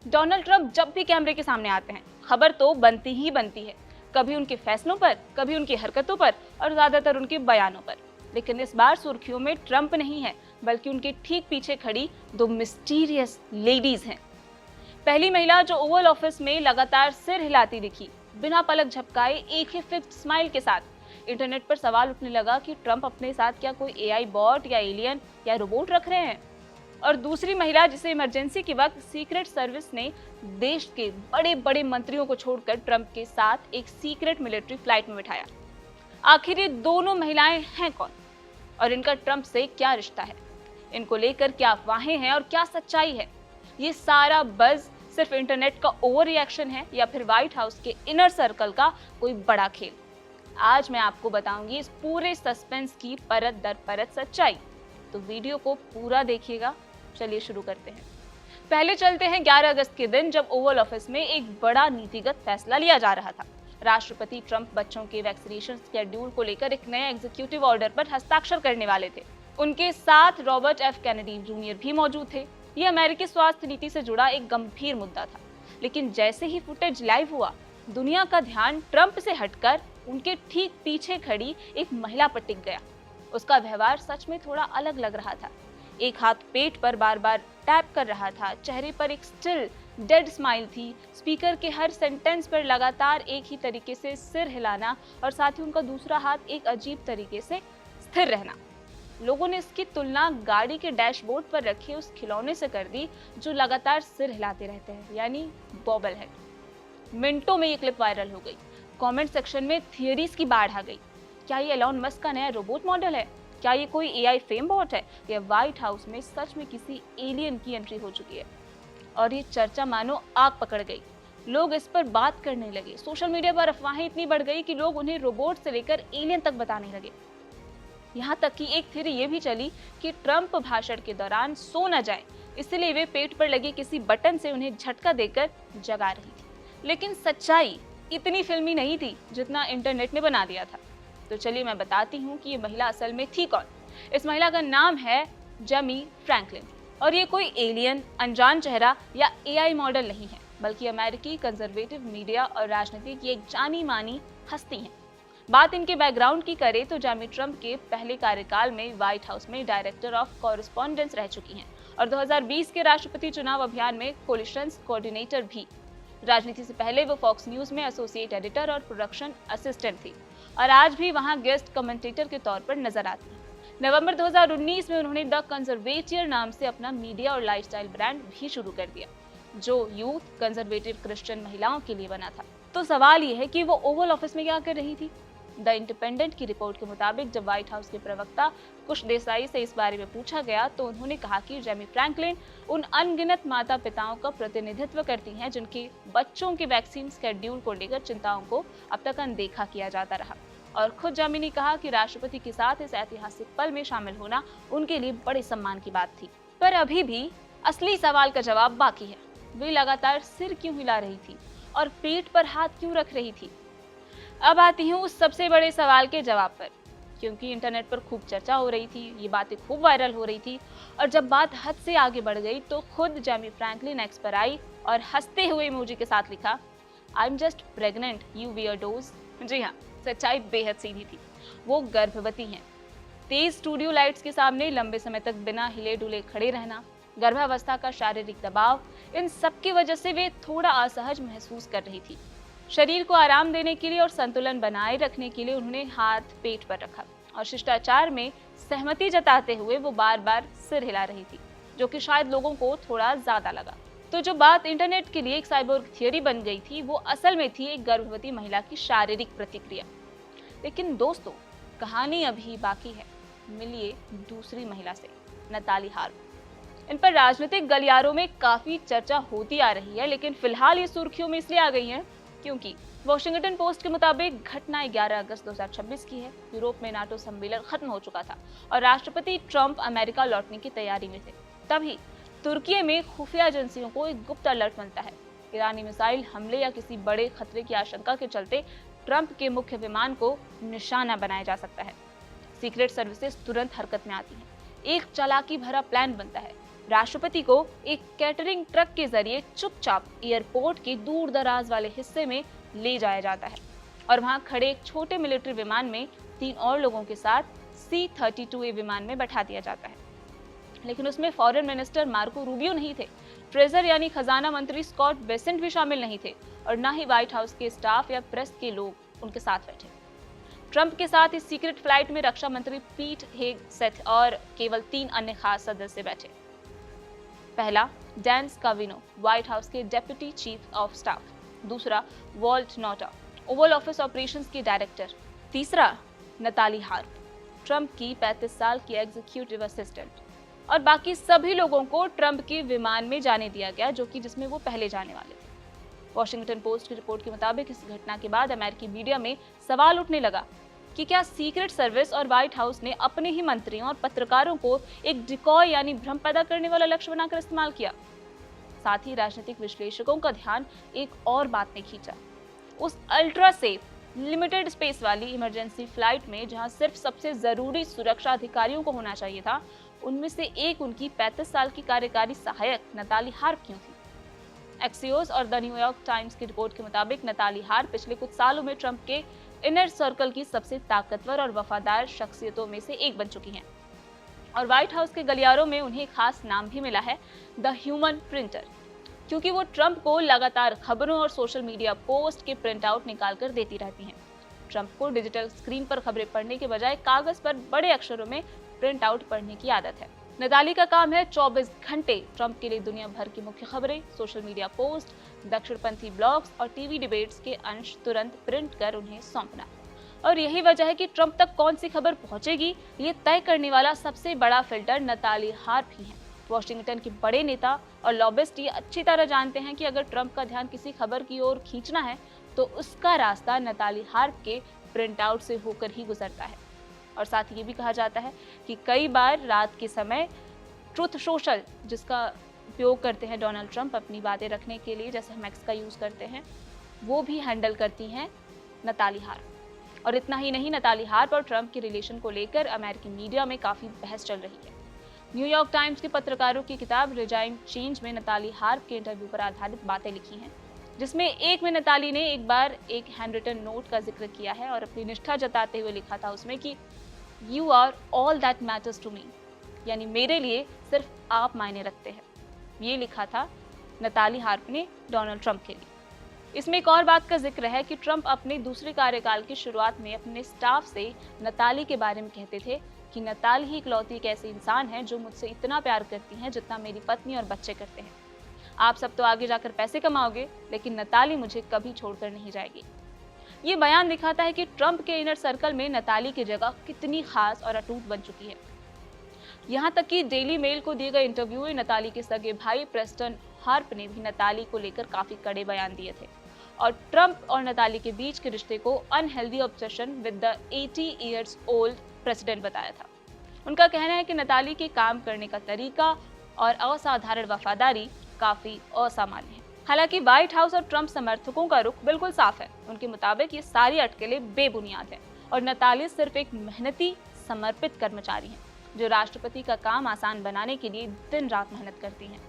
Donald Trump जब भी कैमरे के सामने आते हैं, खबर तो बनती ही बनती है, कभी उनके फैसलों पर, कभी उनकी हरकतों पर और ज्यादातर उनके बयानों पर। लेकिन इस बार सुर्खियों में ट्रंप नहीं है, बल्कि उनके ठीक पीछे खड़ी दो मिस्टीरियस लेडीज हैं। पहली महिला जो ओवल ऑफिस में लगातार सिर हिलाती दिखी, बिना पलक झपकाए एक ही फिक्स्ड स्माइल के साथ। इंटरनेट पर सवाल उठने लगा कि ट्रंप अपने साथ क्या कोई एआई बॉट या एलियन या रोबोट रख रहे हैं। और दूसरी महिला जिसे इमरजेंसी के वक्त सीक्रेट सर्विस ने देश के बड़े बड़े मंत्रियों को छोड़कर ट्रंप के साथ एक सीक्रेट मिलिट्री फ्लाइट में बिठाया। आखिर ये दोनों महिलाएं हैं कौन और इनका ट्रंप से क्या रिश्ता है? इनको लेकर क्या अफवाहें हैं और क्या सच्चाई है? ये सारा बज़ सिर्फ इंटरनेट का ओवर रिएक्शन है या फिर व्हाइट हाउस के इनर सर्कल का कोई बड़ा खेल? आज मैं आपको बताऊंगी इस पूरे सस्पेंस की परत दर परत सच्चाई। तो वीडियो को पूरा देखिएगा। चलिए शुरू करते हैं। पहले चलते हैं 11 अगस्त के दिन, जब ओवल ऑफिस में एक बड़ा नीतिगत फैसला लिया जा रहा था। राष्ट्रपति ट्रंप बच्चों के वैक्सीनेशन शेड्यूल को लेकर एक नए एग्जीक्यूटिव ऑर्डर पर हस्ताक्षर करने वाले थे। उनके साथ रॉबर्ट एफ कैनेडी जूनियर भी मौजूद थे। ये अमेरिकी स्वास्थ्य नीति से जुड़ा एक गंभीर मुद्दा था। लेकिन जैसे ही फुटेज लाइव हुआ, दुनिया का ध्यान ट्रंप से हटकर उनके ठीक पीछे खड़ी एक महिला पर टिक गया। उसका व्यवहार सच में थोड़ा अलग लग रहा था। एक हाथ पेट पर बार बार टैप कर रहा था, चेहरे पर एक स्टिल डेड स्माइल थी, स्पीकर के हर सेंटेंस पर लगातार एक ही तरीके से सिर हिलाना और साथ ही उनका दूसरा हाथ एक अजीब तरीके से स्थिर रहना। लोगों ने इसकी तुलना गाड़ी के डैशबोर्ड पर रखे उस खिलौने से कर दी जो लगातार सिर हिलाते रहते हैं, यानी बॉबल हेड। मिनटों में ये क्लिप वायरल हो गई। कमेंट सेक्शन में थियरीज की बाढ़ आ गई। क्या ये एलॉन मस्क का नया रोबोट मॉडल है? क्या ये कोई एआई फेम बॉट है? या व्हाइट हाउस में सच में किसी एलियन की एंट्री हो चुकी है? और ये चर्चा मानो आग पकड़ गई। लोग इस पर बात करने लगे। सोशल मीडिया पर अफवाहें इतनी बढ़ गई कि लोग उन्हें रोबोट से लेकर एलियन तक बताने लगे। यहाँ तक कि एक थ्योरी ये भी चली कि ट्रंप भाषण के दौरान सो न जाए, इसलिए वे पेट पर लगे किसी बटन से उन्हें झटका देकर जगा रही थी। लेकिन सच्चाई इतनी फिल्मी नहीं थी जितना इंटरनेट ने बना दिया था। तो चलिए मैं बताती हूँ कि ये महिला असल में थी कौन। इस महिला का नाम है जेमी फ्रैंकलिन और ये कोई एलियन, अनजान चेहरा या एआई मॉडल नहीं है, बल्कि अमेरिकी कंजर्वेटिव मीडिया और राजनीति की एक जानी मानी हस्ती है। बात इनके बैकग्राउंड की करें तो जेमी ट्रंप के पहले कार्यकाल में व्हाइट हाउस में डायरेक्टर ऑफ कॉरेस्पॉन्डेंस रह चुकी हैं और 2020 के राष्ट्रपति चुनाव अभियान में कोलिशंस कोऑर्डिनेटर भी। राजनीति से पहले वो फॉक्स न्यूज में एसोसिएट एडिटर और प्रोडक्शन असिस्टेंट थी और आज भी वहां गेस्ट कमेंटेटर के तौर पर नजर आती हैं। नवंबर 2019 में उन्होंने द कंजर्वेटियर नाम से अपना मीडिया और लाइफस्टाइल ब्रांड भी शुरू कर दिया, जो यूथ कंजर्वेटिव क्रिश्चियन महिलाओं के लिए बना था। तो सवाल ये है कि वो ओवल ऑफिस में क्या कर रही थी? द इंडिपेंडेंट की रिपोर्ट के मुताबिक जब व्हाइट हाउस के प्रवक्ता कुश देसाई से इस बारे में पूछा गया तो उन्होंने कहा कि जेमी फ्रैंकलिन उन अनगिनत माता पिताओं का प्रतिनिधित्व करती हैं जिनके बच्चों के वैक्सीन शेड्यूल को लेकर चिंताओं को अब तक अनदेखा किया जाता रहा। और खुद जेमी ने कहा कि राष्ट्रपति के साथ इस ऐतिहासिक पल में शामिल होना उनके लिए बड़े सम्मान की बात थी। पर अभी भी असली सवाल का जवाब बाकी है। वे लगातार सिर क्यों हिला रही थी और पेट पर हाथ क्यों रख रही थी? अब आती हूँ उस सबसे बड़े सवाल के जवाब पर। क्योंकि इंटरनेट पर खूब चर्चा हो रही थी, ये बातें खूब वायरल हो रही थी और जब बात हद से आगे बढ़ गई तो खुद जेमी फ्रैंकलिन एक्स पर आई और हंसते हुए इमोजी के साथ लिखा, I am just pregnant you weirdos. जी हाँ, सच्चाई बेहद सीधी थी। वो गर्भवती हैं। तेज स्टूडियो लाइट्स के सामने लंबे समय तक बिना हिले डुले खड़े रहना, गर्भावस्था का शारीरिक दबाव, इन सब की वजह से वे थोड़ा असहज महसूस कर रही थी। शरीर को आराम देने के लिए और संतुलन बनाए रखने के लिए उन्होंने हाथ पेट पर रखा और शिष्टाचार में सहमति जताते हुए वो बार बार सिर हिला रही थी, जो कि शायद लोगों को थोड़ा ज्यादा लगा। तो जो बात इंटरनेट के लिए एक साइबोर्ग थियरी बन गई थी, वो असल में थी एक गर्भवती महिला की शारीरिक प्रतिक्रिया। लेकिन दोस्तों, कहानी अभी बाकी है। मिलिए दूसरी महिला से, नताली हार्प। इन पर राजनीतिक गलियारों में काफी चर्चा होती आ रही है, लेकिन फिलहाल ये सुर्खियों में इसलिए आ गई है क्योंकि वॉशिंगटन पोस्ट के मुताबिक घटना 11 अगस्त 2026 की है। यूरोप में नाटो सम्मेलन खत्म हो चुका था और राष्ट्रपति ट्रंप अमेरिका लौटने की तैयारी में थे। तभी तुर्की में खुफिया एजेंसियों को एक गुप्त अलर्ट मिलता है। ईरानी मिसाइल हमले या किसी बड़े खतरे की आशंका के चलते ट्रंप के मुख्य विमान को निशाना बनाया जा सकता है। सीक्रेट सर्विसेज तुरंत हरकत में आती है। एक चालाकी भरा प्लान बनता है। राष्ट्रपति को एक कैटरिंग ट्रक के जरिए चुपचाप एयरपोर्ट के दूर दराज वाले हिस्से में ले जाया जाता है और वहां खड़े एक छोटे मिलिट्री विमान में 3 और लोगों के साथ C-32A विमान में बैठा दिया जाता है। लेकिन उसमें फॉरेन मिनिस्टर मार्को रूबियो नहीं थे, ट्रेजर यानी खजाना मंत्री स्कॉट बेसेंट भी शामिल नहीं थे और न ही व्हाइट हाउस के स्टाफ या प्रेस के लोग उनके साथ बैठे। ट्रंप के साथ इस सीक्रेट फ्लाइट में रक्षा मंत्री पीट हेगसेथ और केवल 3 अन्य खास सदस्य बैठे। पहला, डैन स्काविनो, व्हाइट हाउस के डेप्यूटी चीफ ऑफ स्टाफ। दूसरा, Walt Nauta, Oval Office operations की डायरेक्टर। तीसरा, नताली हार्प, ट्रंप की 35 साल की एग्जीक्यूटिव असिस्टेंट। और बाकी सभी लोगों को ट्रंप के विमान में जाने दिया गया, जो कि जिसमें वो पहले जाने वाले थे। वॉशिंगटन पोस्ट की रिपोर्ट के मुताबिक इस घटना के बाद अमेरिकी मीडिया में सवाल उठने लगा कि क्या सीक्रेट सर्विस और व्हाइट हाउस ने अपने ही मंत्रियों और पत्रकारों को एक डिकॉय यानी भ्रम पैदा करने वाला लक्ष्य बनाकर इस्तेमाल किया। साथ ही राजनीतिक विश्लेषकों का ध्यान एक और बात ने खींचा। उस अल्ट्रा सेफ लिमिटेड स्पेस वाली इमरजेंसी फ्लाइट में जहां सिर्फ सबसे जरूरी सुरक्षा अधिकारियों को होना चाहिए था, उनमें से एक उनकी 35 साल की कार्यकारी सहायक नताली हार्प क्यों थी? एक्सियोस और द न्यूयॉर्क टाइम्स की रिपोर्ट के मुताबिक नताली हार्प पिछले कुछ सालों में ट्रंप के इनर सर्कल की सबसे ताकतवर और वफादार शख्सियतों में से एक बन चुकी हैं और व्हाइट हाउस के गलियारों में उन्हें खास नाम भी मिला है, द ह्यूमन प्रिंटर, क्योंकि वो ट्रंप को लगातार खबरों और सोशल मीडिया पोस्ट के प्रिंट आउट निकाल कर देती रहती हैं। ट्रंप को डिजिटल स्क्रीन पर खबरें पढ़ने के बजाय कागज पर बड़े अक्षरों में प्रिंट आउट पढ़ने की आदत है। नताली का काम है 24 घंटे ट्रंप के लिए दुनिया भर की मुख्य खबरें, सोशल मीडिया पोस्ट, दक्षिणपंथी ब्लॉग्स और टीवी डिबेट्स के अंश तुरंत प्रिंट कर उन्हें सौंपना। और यही वजह है कि ट्रंप तक कौन सी खबर पहुंचेगी, ये तय करने वाला सबसे बड़ा फिल्टर नताली हार्प ही है। वॉशिंगटन के बड़े नेता और लॉबिस्ट ये अच्छी तरह जानते हैं कि अगर ट्रंप का ध्यान किसी खबर की ओर खींचना है तो उसका रास्ता नताली हार्प के प्रिंट आउट से होकर ही गुजरता है। और साथ ही ये भी कहा जाता है कि कई बार रात के समय ट्रुथ सोशल, जिसका उपयोग करते हैं डोनाल्ड ट्रंप अपनी बातें रखने के लिए, जैसे हम एक्स का यूज़ करते हैं, वो भी हैंडल करती हैं नताली हार्प। और इतना ही नहीं, नताली हार्प और ट्रंप के रिलेशन को लेकर अमेरिकी मीडिया में काफ़ी बहस चल रही है। न्यूयॉर्क टाइम्स के पत्रकारों की किताब रिजाइन चेंज में नताली हार्प के इंटरव्यू पर आधारित बातें लिखी हैं, जिसमें एक में नताली ने एक बार एक हैंड रिटन नोट का जिक्र किया है और अपनी निष्ठा जताते हुए लिखा था उसमें कि you are all that matters to me, यानी मेरे लिए सिर्फ आप मायने रखते हैं। ये लिखा था नताली हार्प ने डोनाल्ड ट्रंप के लिए। इसमें एक और बात का जिक्र है कि ट्रंप अपने दूसरे कार्यकाल की शुरुआत में अपने स्टाफ से नताली के बारे में कहते थे कि नताली ही इकलौती एक ऐसी इंसान है जो मुझसे इतना प्यार करती है जितना मेरी पत्नी और बच्चे करते हैं। आप सब तो आगे जाकर पैसे कमाओगे, लेकिन नताली मुझे कभी छोड़कर नहीं जाएगी। ये बयान दिखाता है कि ट्रंप के इनर सर्कल में नताली की जगह कितनी खास और अटूट बन चुकी है। यहाँ तक कि डेली मेल को दिए गए इंटरव्यू में नताली के सगे भाई प्रेस्टन हार्प ने भी नताली को लेकर काफी कड़े बयान दिए थे और ट्रंप और नताली के बीच के रिश्ते को unhealthy obsession with the 80 years old president बताया था। उनका कहना है कि नताली के काम करने का तरीका और असाधारण वफादारी काफी असामान्य है। हालांकि व्हाइट हाउस और ट्रंप समर्थकों का रुख बिल्कुल साफ है। उनके मुताबिक ये सारी अटकलें बेबुनियाद हैं और नताली सिर्फ एक मेहनती समर्पित कर्मचारी हैं जो राष्ट्रपति का काम आसान बनाने के लिए दिन रात मेहनत करती हैं।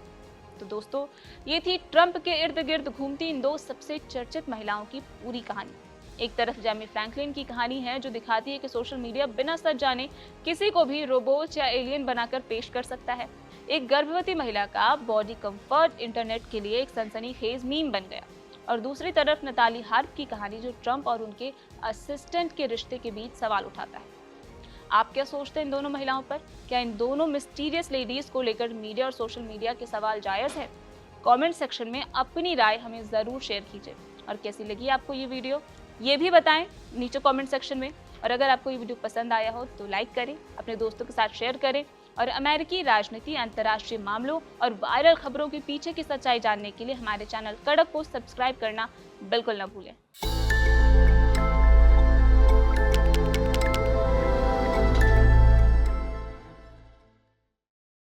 तो दोस्तों, ये थी ट्रंप के इर्द गिर्द घूमती इन 2 सबसे चर्चित महिलाओं की पूरी कहानी। एक तरफ जेमी फ्रैंकलिन की कहानी है जो दिखाती है कि सोशल मीडिया बिना सच जाने किसी को भी रोबोट या एलियन बनाकर पेश कर सकता है। एक गर्भवती महिला का बॉडी कंफर्ट इंटरनेट के लिए एक सनसनीखेज मीम बन गया। और दूसरी तरफ नताली हार्प की कहानी जो ट्रंप और उनके असिस्टेंट के रिश्ते के बीच सवाल उठाता है। आप क्या सोचते हैं इन दोनों महिलाओं पर? क्या इन दोनों मिस्टीरियस लेडीज को लेकर मीडिया और सोशल मीडिया के सवाल जायज है? कमेंट सेक्शन में अपनी राय हमें जरूर शेयर कीजिए। और कैसी लगी आपको ये वीडियो, ये भी बताएं नीचे कमेंट सेक्शन में। और अगर आपको ये वीडियो पसंद आया हो तो लाइक करें, अपने दोस्तों के साथ शेयर करें और अमेरिकी राजनीति, अंतर्राष्ट्रीय मामलों और वायरल खबरों के पीछे की सच्चाई जानने के लिए हमारे चैनल कड़क को सब्सक्राइब करना बिल्कुल न भूलें।